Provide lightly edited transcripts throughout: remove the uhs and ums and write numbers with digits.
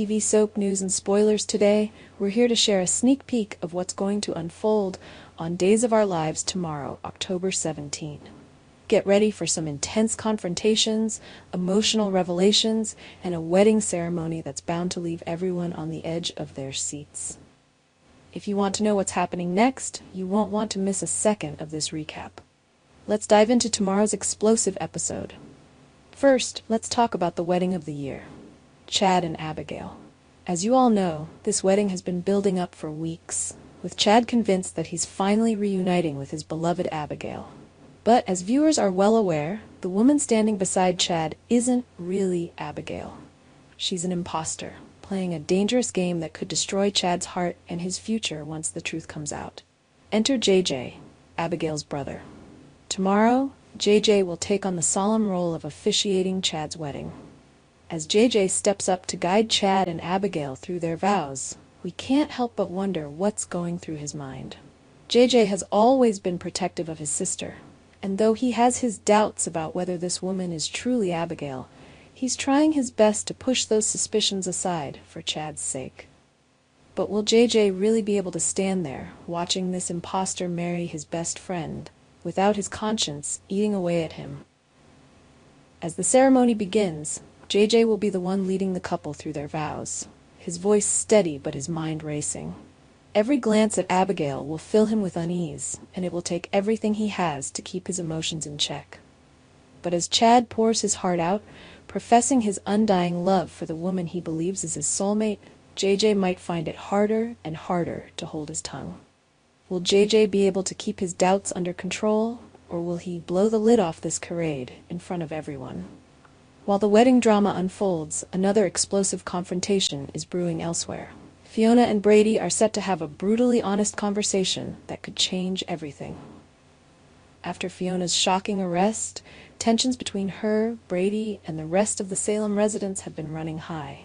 TV soap news and spoilers today. We're here to share a sneak peek of what's going to unfold on Days of Our Lives tomorrow, October 17. Get ready for some intense confrontations, emotional revelations, and a wedding ceremony that's bound to leave everyone on the edge of their seats. If you want to know what's happening next, you won't want to miss a second of this recap. Let's dive into tomorrow's explosive episode. First, let's talk about the wedding of the year, Chad and Abigail. As you all know, this wedding has been building up for weeks, with Chad convinced that he's finally reuniting with his beloved Abigail. But as viewers are well aware, the woman standing beside Chad isn't really Abigail. She's an imposter, playing a dangerous game that could destroy Chad's heart and his future once the truth comes out. Enter JJ, Abigail's brother. Tomorrow, JJ will take on the solemn role of officiating Chad's wedding. As JJ steps up to guide Chad and Abigail through their vows, we can't help but wonder what's going through his mind. JJ has always been protective of his sister, and though he has his doubts about whether this woman is truly Abigail, he's trying his best to push those suspicions aside for Chad's sake. But will JJ really be able to stand there, watching this imposter marry his best friend, without his conscience eating away at him? As the ceremony begins, JJ will be the one leading the couple through their vows, his voice steady but his mind racing. Every glance at Abigail will fill him with unease, and it will take everything he has to keep his emotions in check. But as Chad pours his heart out, professing his undying love for the woman he believes is his soulmate, JJ might find it harder and harder to hold his tongue. Will JJ be able to keep his doubts under control, or will he blow the lid off this charade in front of everyone? While the wedding drama unfolds, another explosive confrontation is brewing elsewhere. Fiona and Brady are set to have a brutally honest conversation that could change everything. After Fiona's shocking arrest, tensions between her, Brady, and the rest of the Salem residents have been running high.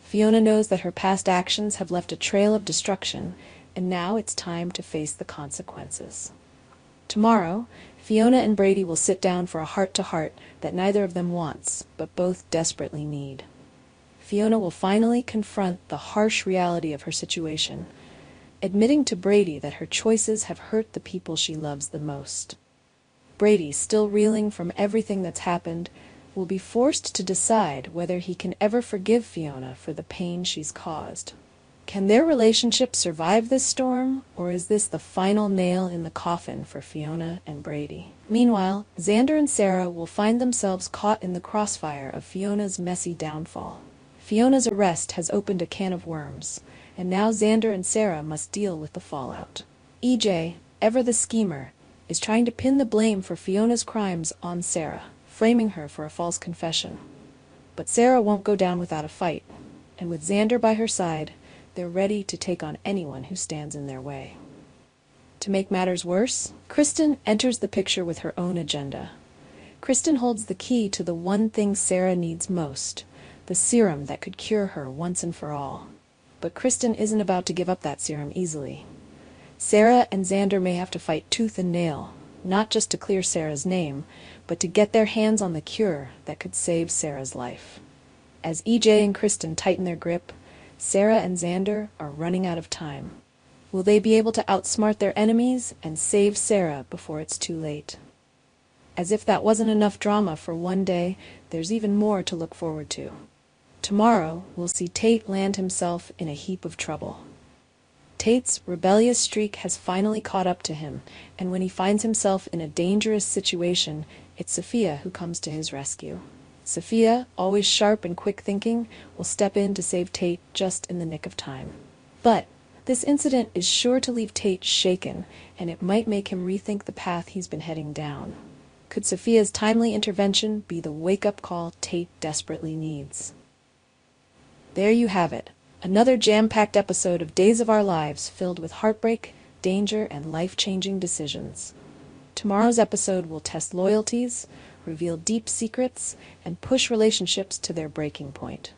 Fiona knows that her past actions have left a trail of destruction, and now it's time to face the consequences. Tomorrow, Fiona and Brady will sit down for a heart-to-heart that neither of them wants, but both desperately need. Fiona will finally confront the harsh reality of her situation, admitting to Brady that her choices have hurt the people she loves the most. Brady, still reeling from everything that's happened, will be forced to decide whether he can ever forgive Fiona for the pain she's caused. Can their relationship survive this storm, or is this the final nail in the coffin for Fiona and Brady? Meanwhile, Xander and Sarah will find themselves caught in the crossfire of Fiona's messy downfall. Fiona's arrest has opened a can of worms, and now Xander and Sarah must deal with the fallout. EJ, ever the schemer, is trying to pin the blame for Fiona's crimes on Sarah, framing her for a false confession. But Sarah won't go down without a fight, and with Xander by her side, they're ready to take on anyone who stands in their way. To make matters worse, Kristen enters the picture with her own agenda. Kristen holds the key to the one thing Sarah needs most, the serum that could cure her once and for all. But Kristen isn't about to give up that serum easily. Sarah and Xander may have to fight tooth and nail, not just to clear Sarah's name, but to get their hands on the cure that could save Sarah's life. As EJ and Kristen tighten their grip, Sarah and Xander are running out of time. Will they be able to outsmart their enemies and save Sarah before it's too late? As if that wasn't enough drama for one day, there's even more to look forward to. Tomorrow, we'll see Tate land himself in a heap of trouble. Tate's rebellious streak has finally caught up to him, and when he finds himself in a dangerous situation, it's Sophia who comes to his rescue. Sophia, always sharp and quick-thinking, will step in to save Tate just in the nick of time. But this incident is sure to leave Tate shaken, and it might make him rethink the path he's been heading down. Could Sophia's timely intervention be the wake-up call Tate desperately needs? There you have it, another jam-packed episode of Days of Our Lives filled with heartbreak, danger, and life-changing decisions. Tomorrow's episode will test loyalties, reveal deep secrets, and push relationships to their breaking point.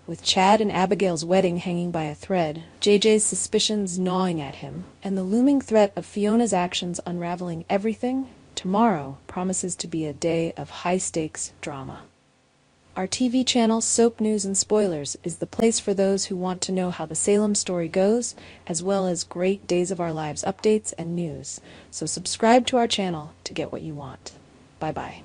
With Chad and Abigail's wedding hanging by a thread, JJ's suspicions gnawing at him, and the looming threat of Fiona's actions unraveling everything, tomorrow promises to be a day of high-stakes drama. Our TV channel, Soap News and Spoilers, is the place for those who want to know how the Salem story goes, as well as great Days of Our Lives updates and news. So subscribe to our channel to get what you want. Bye-bye.